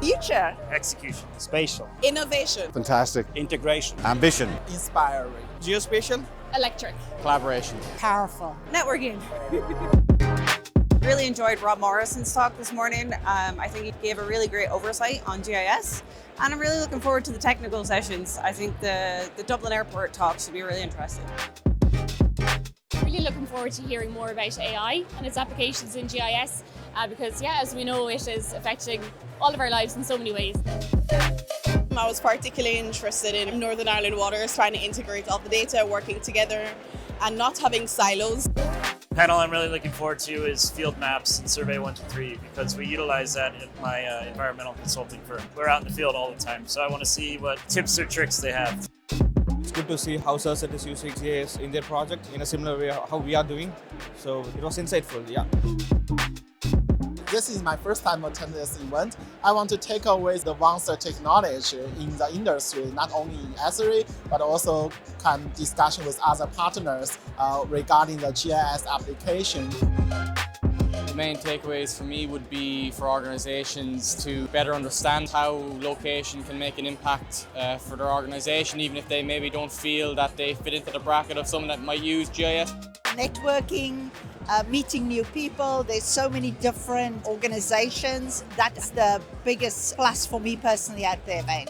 Future. Execution. Spatial. Innovation. Fantastic. Integration. Ambition. Inspiring. Geospatial. Electric. Collaboration. Powerful. Networking. Really enjoyed Rob Morrison's talk this morning. I think he gave a really great oversight on GIS, and I'm really looking forward to the technical sessions. I think the Dublin Airport talk should be really interesting. Really looking forward to hearing more about AI and its applications in GIS because, as we know, it is affecting all of our lives in so many ways. I was particularly interested in Northern Ireland Waters, trying to integrate all the data, working together and not having silos. The panel I'm really looking forward to is field maps and Survey 123 because we utilize that in my environmental consulting firm. We're out in the field all the time, so I want to see what tips or tricks they have. It's good to see how Sunset is using GIS in their project in a similar way how we are doing. So it was insightful, yeah. This is my first time attending this event. I want to take away the advanced technology in the industry, not only in Esri, but also can discussion with other partners regarding the GIS application. The main takeaways for me would be for organisations to better understand how location can make an impact for their organisation, even if they maybe don't feel that they fit into the bracket of someone that might use GIS. Networking, meeting new people. There's so many different organizations. That's the biggest plus for me personally at the event.